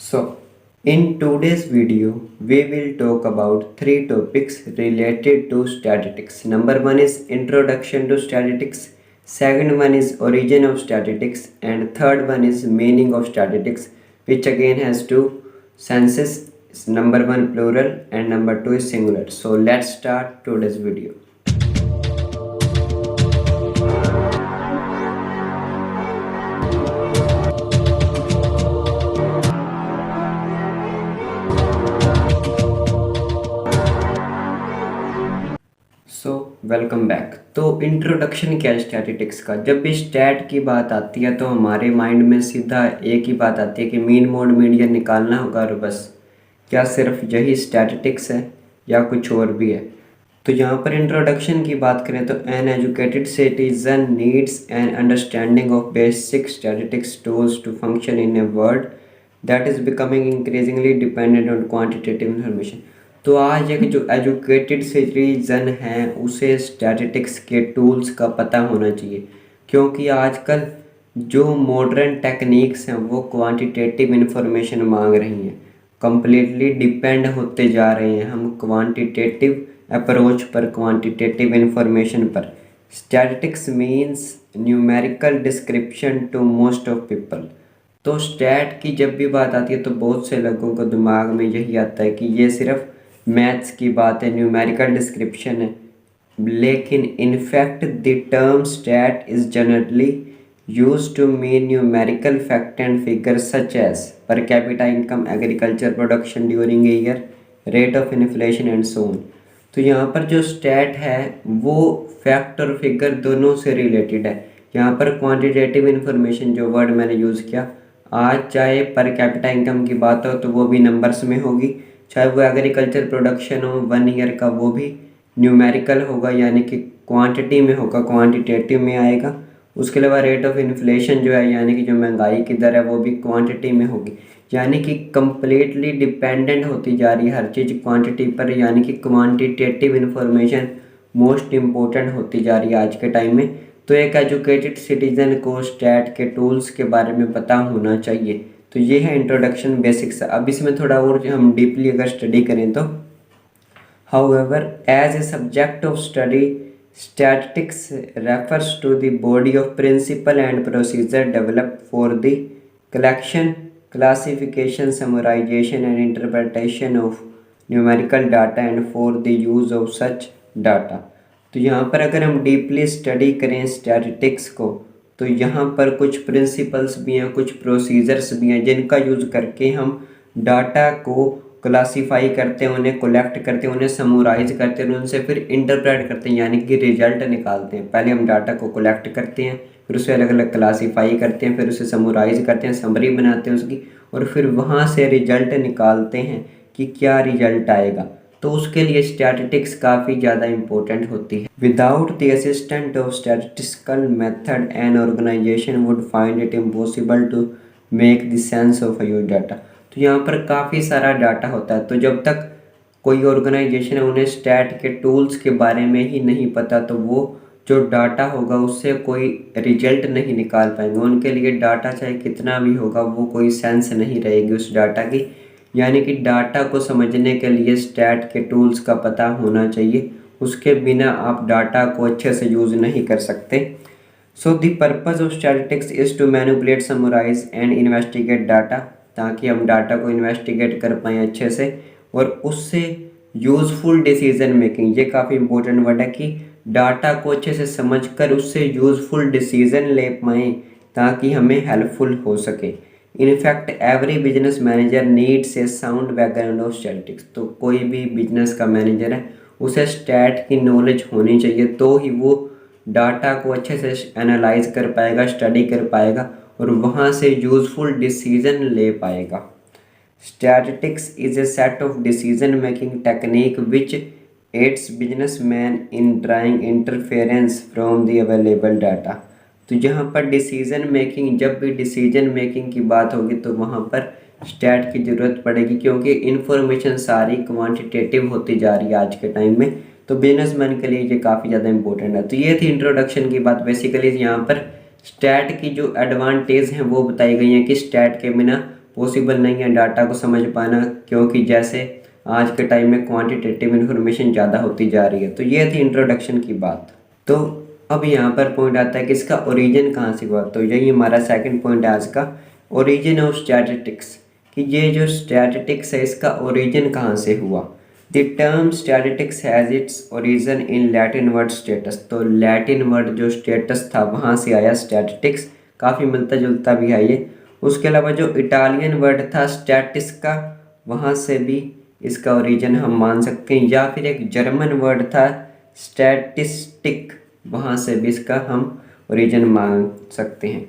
So, in today's video, we will talk about three topics related to statistics. Number one is introduction to statistics, second one is origin of statistics, and third one is meaning of statistics, which again has two senses. Number one plural and number two is singular. So, let's start today's video. So welcome back. तो introduction क्या है statistics का। जब भी stat की बात आती है तो हमारे माइंड में सीधा एक ही बात आती है कि मीन मोड मीडियन निकालना होगा और बस। क्या सिर्फ यही स्टैटिस्टिक्स है या कुछ और भी है। तो यहाँ पर इंट्रोडक्शन की बात करें तो an educated citizen needs an understanding of basic statistics tools to function in a world that is becoming increasingly dependent on quantitative information. तो आज एक जो एजुकेटेड सिटीजन हैं उसे स्टैटिस्टिक्स के टूल्स का पता होना चाहिए, क्योंकि आजकल जो मॉडर्न टेक्निक्स हैं वो क्वांटिटेटिव इन्फॉर्मेशन मांग रही हैं। कम्प्लीटली डिपेंड होते जा रहे हैं हम क्वांटिटेटिव अप्रोच पर, क्वांटिटेटिव इन्फॉर्मेशन पर। Statistics means numerical description to most of people. तो स्टैट की जब भी बात आती है तो बहुत से लोगों को दिमाग में यही आता है कि ये सिर्फ मैथ्स की बात है, न्यूमेरिकल डिस्क्रिप्शन है। लेकिन in fact the term stat is generally use to mean numerical fact and figure such as per capita income, agriculture production during a year, rate of inflation and so on. तो यहाँ पर जो stat है वो fact और figure दोनों से related है। यहाँ पर क्वांटिटेटिव इन्फॉर्मेशन जो वर्ड मैंने यूज़ किया, आज चाहे पर कैपिटा इनकम की बात हो तो वो भी नंबर्स में होगी, चाहे वो एग्रीकल्चर प्रोडक्शन हो 1 ईयर का वो भी न्यूमेरिकल होगा, यानी कि क्वांटिटी में होगा, क्वांटिटेटिव में आएगा। उसके अलावा रेट ऑफ इन्फ्लेशन जो है यानी कि जो महंगाई की दर है वो भी क्वांटिटी में होगी। यानी कि कम्प्लीटली डिपेंडेंट होती जा रही है हर चीज़ क्वांटिटी पर, यानी कि क्वांटिटेटिव इन्फॉर्मेशन मोस्ट इम्पोर्टेंट होती जा रही है आज के टाइम में। तो एक एजुकेटेड सिटीजन को स्टैट के टूल्स के बारे में पता होना चाहिए। तो ये है इंट्रोडक्शन बेसिक्स। अब इसमें थोड़ा और हम डीपली अगर स्टडी करें तो however as a subject of study statistics refers to the body of principle and procedure develop for the collection, classification, summarisation and interpretation of numerical data and for the use of such data. तो यहाँ पर अगर हम deeply study करें statistics को तो यहाँ पर कुछ प्रिंसिपल्स भी हैं, कुछ प्रोसीजर्स भी हैं जिनका यूज़ करके हम डाटा को क्लासीफाई करते हैं, उन्हें कलेक्ट करते हैं, उन्हें समराइज करते हैं, उनसे फिर इंटरप्रेट करते हैं यानी कि रिजल्ट निकालते हैं। पहले हम डाटा को कलेक्ट करते हैं, फिर उसे अलग अलग क्लासीफाई करते हैं, फिर उसे समराइज करते हैं, समरी बनाते हैं उसकी, और फिर वहाँ से रिजल्ट निकालते हैं कि क्या रिजल्ट आएगा। तो उसके लिए स्टैटिस्टिक्स काफ़ी ज़्यादा इम्पोर्टेंट होती है। Without the assistant of statistical method an organisation would find it impossible to make the sense of your data. तो यहाँ पर काफ़ी सारा डाटा होता है, तो जब तक कोई ऑर्गेनाइजेशन है उन्हें स्टैट के टूल्स के बारे में ही नहीं पता तो वो जो डाटा होगा उससे कोई रिजल्ट नहीं निकाल पाएंगे। उनके लिए डाटा चाहे कितना भी होगा वो कोई सेंस नहीं रहेगी उस डाटा की। यानी कि डाटा को समझने के लिए स्टैट के टूल्स का पता होना चाहिए, उसके बिना आप डाटा को अच्छे से यूज़ नहीं कर सकते। So the purpose of statistics is to manipulate, summarise and investigate data, ताकि हम डाटा को इन्वेस्टिगेट कर पाएँ अच्छे से और उससे यूज़फुल डिसीजन मेकिंग, ये काफ़ी इंपॉर्टेंट वर्ड है कि डाटा को अच्छे से समझकर उससे यूज़फुल डिसीजन ले पाएँ ताकि हमें हेल्पफुल हो सके। In fact every business manager needs a sound background of statistics. तो कोई भी बिजनेस का मैनेजर है उसे स्टैट की नॉलेज होनी चाहिए, तो ही वो डाटा को अच्छे से एनालाइज कर पाएगा, स्टडी कर पाएगा और वहाँ से यूज़फुल डिसीजन ले पाएगा। Statistics is a set of decision making technique which aids businessman in drawing interference from the available data. तो यहाँ पर डिसीजन मेकिंग, जब भी डिसीजन मेकिंग की बात होगी तो वहाँ पर स्टैट की ज़रूरत पड़ेगी, क्योंकि इन्फॉर्मेशन सारी क्वांटिटेटिव होती जा रही है आज के टाइम में। तो बिजनेसमैन के लिए ये काफ़ी ज़्यादा इंपॉर्टेंट है। तो ये थी इंट्रोडक्शन की बात। बेसिकली यहाँ पर स्टैट की जो एडवांटेज हैं वो बताई गई हैं कि स्टैट के बिना पॉसिबल नहीं है डाटा को समझ पाना, क्योंकि जैसे आज के टाइम में क्वांटिटेटिव इन्फॉर्मेशन ज़्यादा होती जा रही है। तो ये थी इंट्रोडक्शन की बात। तो अब यहाँ पर पॉइंट आता है कि इसका ओरिजिन कहाँ से हुआ। तो यही हमारा सेकंड पॉइंट है आज का, ओरिजिन ऑफ स्टैटिस्टिक्स, कि ये जो स्टैटिस्टिक्स है इसका ओरिजिन कहाँ से हुआ। The term statistics has its origin in Latin word status. तो लैटिन वर्ड जो स्टेटस था वहाँ से आया स्टैटिस्टिक्स, काफ़ी मिलता जुलता भी है ये। उसके अलावा जो इटालियन वर्ड था स्टैटिस का, वहाँ से भी इसका ओरिजिन हम मान सकते हैं। या फिर एक जर्मन वर्ड था स्टैटिस्टिक, वहाँ से भी इसका हम ओरिजिन मान सकते हैं।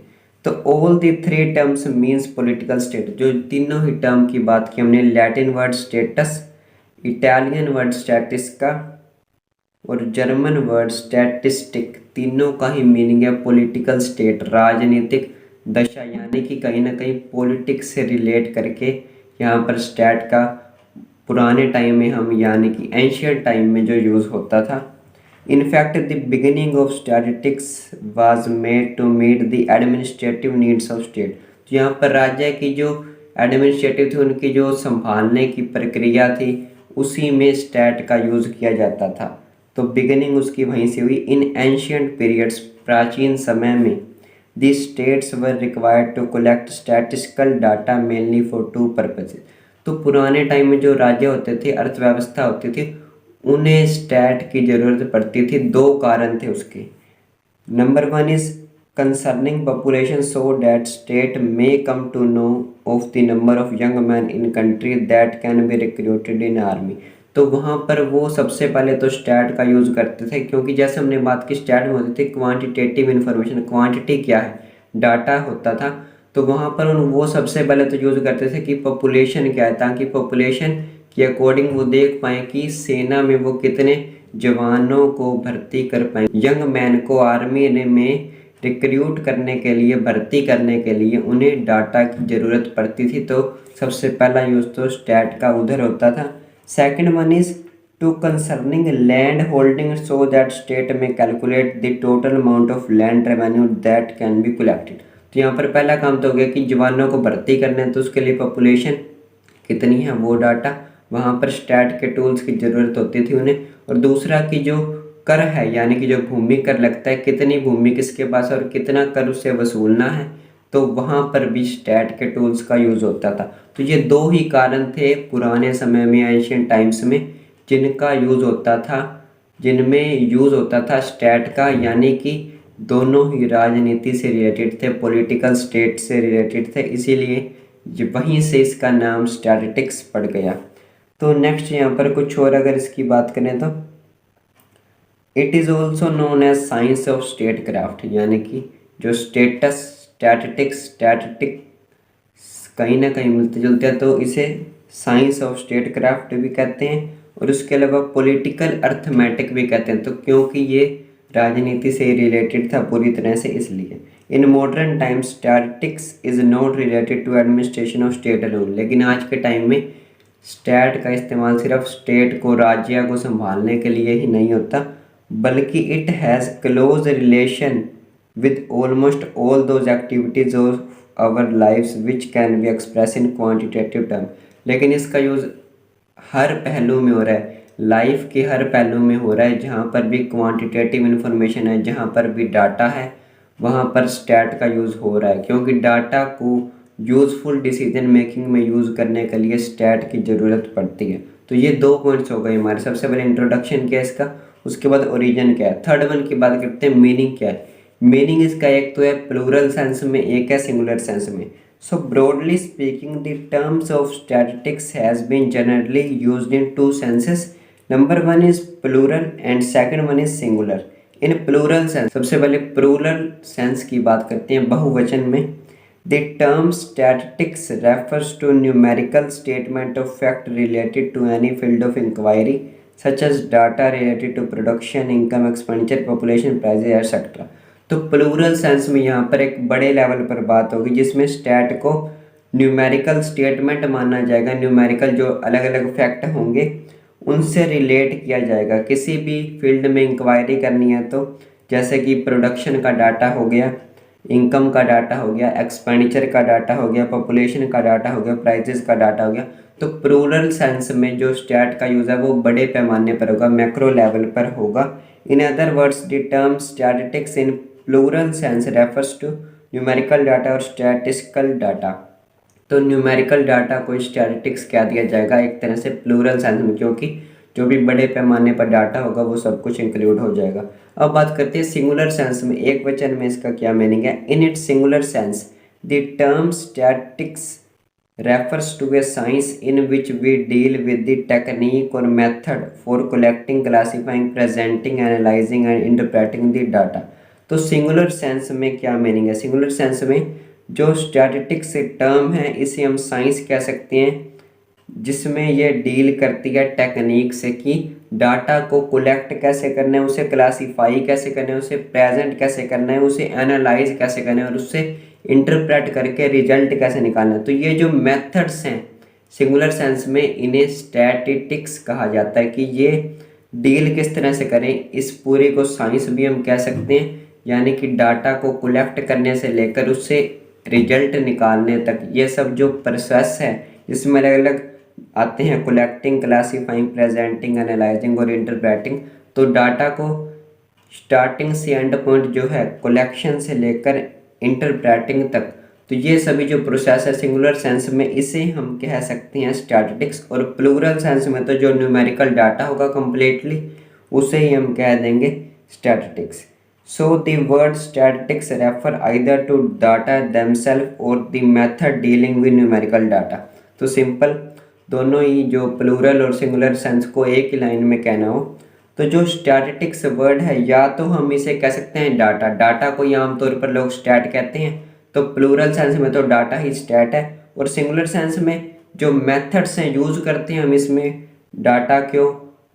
तो all the three terms means political state. जो तीनों ही टर्म की बात की हमने, Latin word status, Italian word statis का और जर्मन वर्ड स्टैटिस्टिक, तीनों का ही मीनिंग है पॉलिटिकल स्टेट, राजनीतिक दशा, यानी कि कहीं ना कहीं पॉलिटिक्स से रिलेट करके यहाँ पर स्टैट का पुराने टाइम में हम यानी कि एंशियंट टाइम में जो यूज़ होता था। In fact the beginning of statistics was made to meet the administrative needs of state. तो यहाँ पर राज्य की जो एडमिनिस्ट्रेटिव थी, उनकी जो संभालने की प्रक्रिया थी, उसी में स्टैट का यूज़ किया जाता था। तो बिगिनिंग उसकी वहीं से हुई। इन एंशियंट पीरियड्स, प्राचीन समय में, the states were required to collect statistical data mainly for two purposes. तो पुराने टाइम में जो राज्य होते थे, अर्थव्यवस्था होती थी, उन्हें स्टैट की ज़रूरत पड़ती थी। दो कारण थे उसके। Number one is concerning population, so that state may come to know of the number of young man in country that can be recruited in army. तो वहाँ पर वो सबसे पहले तो स्टैट का यूज़ करते थे, क्योंकि जैसे हमने बात की स्टैट में होती थी क्वांटिटेटिव इन्फॉर्मेशन, क्वांटिटी क्या है, डाटा होता था। तो वहाँ पर वो सबसे पहले तो यूज़ करते थे कि पॉपुलेशन क्या है, ताकि पॉपुलेशन के अकॉर्डिंग वो देख पाएँ कि सेना में वो कितने जवानों को भर्ती कर पाएँ। यंग मैन को आर्मी में रिक्रूट करने के लिए, भर्ती करने के लिए उन्हें डाटा की ज़रूरत पड़ती थी। तो सबसे पहला यूज़ तो स्टैट का उधर होता था। Second one is to concerning land holding, so that state में calculate the total amount of land revenue that can be collected. तो यहाँ पर पहला काम तो हो गया कि जवानों को भर्ती करने, तो उसके लिए पॉपुलेशन कितनी है वो डाटा, वहाँ पर स्टैट के टूल्स की ज़रूरत होती थी उन्हें। और दूसरा कि जो कर है, यानी कि जो भूमि कर लगता है, कितनी भूमि किसके पास और कितना कर उससे वसूलना है, तो वहाँ पर भी स्टैट के टूल्स का यूज़ होता था। तो ये दो ही कारण थे पुराने समय में, एंशियंट टाइम्स में, जिनका यूज़ होता था, जिनमें यूज़ होता था स्टैट का, यानी कि दोनों ही राजनीति से रिलेटेड थे, पॉलिटिकल स्टेट से रिलेटेड थे, इसीलिए वहीं से इसका नाम स्टैटिस्टिक्स पड़ गया। तो नेक्स्ट यहाँ पर कुछ और अगर इसकी बात करें तो it is also known as science of statecraft, यानी कि जो स्टेटस, स्टैटिस्टिक्स कहीं ना कहीं मिलते जुलते हैं, तो इसे साइंस ऑफ स्टेट क्राफ्ट भी कहते हैं और उसके अलावा पॉलिटिकल अर्थमेटिक भी कहते हैं। तो क्योंकि ये राजनीति से रिलेटेड था पूरी तरह से, इसलिए in modern times statistics is not related to administration of state alone. लेकिन आज के टाइम में स्टैट का इस्तेमाल सिर्फ स्टेट को, राज्य को संभालने के लिए ही नहीं होता, बल्कि it has close relation with almost all those activities of our lifes which can be express in quantitative term. लेकिन इसका यूज़ हर पहलू में हो रहा है, लाइफ के हर पहलू में हो रहा है। जहाँ पर भी क्वांटिटेटिव इन्फॉर्मेशन है, जहाँ पर भी डाटा है, वहाँ पर स्टैट का यूज़ हो रहा है, क्योंकि डाटा को यूज़फुल डिसीजन मेकिंग में यूज़ करने के लिए स्टैट की ज़रूरत पड़ती है। तो ये दो पॉइंट्स हो गए हमारे। सबसे पहले इंट्रोडक्शन क्या है इसका, उसके बाद ओरिजिन क्या है। थर्ड वन की बात करते हैं, मीनिंग क्या है। मीनिंग इसका एक तो है प्लूरल सेंस में, एक है सिंगुलर सेंस में। So broadly speaking, the terms of statistics has been generally used in two senses. Number one is plural and second one is singular. In plural sense, सबसे पहले plural sense की बात करते हैं, बहुवचन में। The term statistics refers to numerical statement of fact related to any field of inquiry, such as data related to production, income, expenditure, population, prices, etc. तो plural sense में यहाँ पर एक बड़े लेवल पर बात होगी, जिसमें स्टैट को न्यूमेरिकल स्टेटमेंट माना जाएगा। न्यूमेरिकल जो अलग अलग फैक्ट होंगे उनसे रिलेट किया जाएगा। किसी भी फील्ड में इंक्वायरी करनी है, तो जैसे कि प्रोडक्शन का डाटा हो गया, इनकम का डाटा हो गया, एक्सपेंडिचर का डाटा हो गया, पॉपुलेशन का डाटा हो गया, प्राइसेस का डाटा हो गया। तो प्लूरल सेंस में जो स्टैट का यूज़ है वो बड़े पैमाने पर होगा, मैक्रो लेवल पर होगा। In other words the term statistics in plural sense refers to numerical data और स्टैटिस्टिकल डाटा। तो न्यूमेरिकल डाटा को स्टैटिस्टिक्स कह दिया जाएगा एक तरह से प्लूरल सेंस में, क्योंकि जो भी बड़े पैमाने पर डाटा होगा वो सब कुछ इंक्लूड हो जाएगा। अब बात करते हैं सिंगुलर सेंस में, एक वचन में इसका क्या मीनिंग है। In it singular sense the term statistics refers to a science in which we deal with the technique or method for collecting, classifying, presenting, analyzing and interpreting the data। तो singular sense में क्या meaning है। Singular sense में जो statistics term है इसे हम science कह सकते हैं, जिसमें ये डील करती है टेक्निक से कि डाटा को कलेक्ट कैसे करना है, उसे क्लासीफाई कैसे करना है, उसे प्रेजेंट कैसे करना है, उसे एनालाइज कैसे करना है और उससे इंटरप्रेट करके रिजल्ट कैसे निकालना है। तो ये जो मेथड्स हैं सिंगुलर सेंस में इन्हें स्टैटिस्टिक्स कहा जाता है कि ये डील किस तरह से करें। इस पूरे को साइंस भी हम कह सकते हैं, यानी कि डाटा को कलेक्ट करने से लेकर उससे रिजल्ट निकालने तक ये सब जो प्रोसेस है इसमें अलग अलग आते हैं, कलेक्टिंग, क्लासीफाइंग, प्रेजेंटिंग, एनालाइजिंग और इंटरप्रेटिंग। तो डाटा को स्टार्टिंग से एंड पॉइंट जो है कलेक्शन से लेकर इंटरप्रेटिंग तक, तो ये सभी जो प्रोसेस है सिंगुलर सेंस में इसे हम कह सकते हैं स्टैटिस्टिक्स। और प्लूरल सेंस में तो जो न्यूमेरिकल डाटा होगा कम्प्लीटली उसे ही हम कह देंगे statistics. So the word statistics refer either to data themselves और the method dealing with numerical data. तो सिंपल दोनों ही जो प्लूरल और सिंगुलर सेंस को एक ही लाइन में कहना हो तो जो स्टैटिस्टिक्स वर्ड है या तो हम इसे कह सकते हैं डाटा, डाटा को ही आमतौर पर लोग स्टैट कहते हैं, तो प्लूरल सेंस में तो डाटा ही स्टैट है। और सिंगुलर सेंस में जो मेथड्स हैं यूज़ करते हैं हम इसमें डाटा को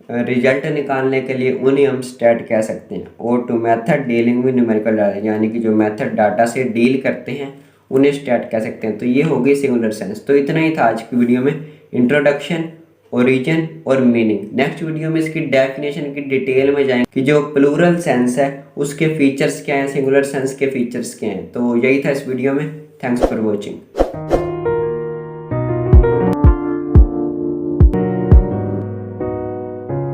रिजल्ट निकालने के लिए उन्हें हम स्टैट कह सकते हैं। और to method dealing with numerical data, यानी कि जो मेथड डाटा से डील करते हैं उन्हें स्टैट कह सकते हैं। तो ये हो गई सिंगुलर सेंस। तो इतना ही था आज की वीडियो में, इंट्रोडक्शन, ओरिजिन और मीनिंग। नेक्स्ट वीडियो में इसकी डेफिनेशन की डिटेल में जाएंगे कि जो प्लूरल सेंस है उसके फीचर्स क्या हैं, सिंगुलर सेंस के फीचर्स क्या हैं। तो यही था इस वीडियो में। Thanks for watching.